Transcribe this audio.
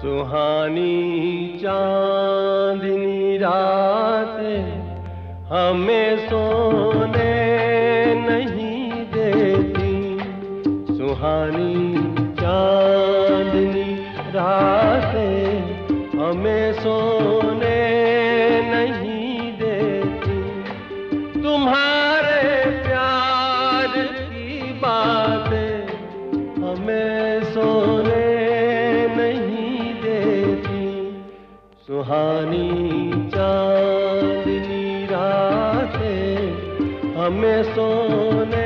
सुहानी चांदनी रातें हमें सोने नहीं देती। सुहानी चांदनी रातें हमें सोने नहीं देती। तुम्हारे प्यार की बातें हमें सोने नहीं देती। सुहानी चांदनी रातें हमें सोने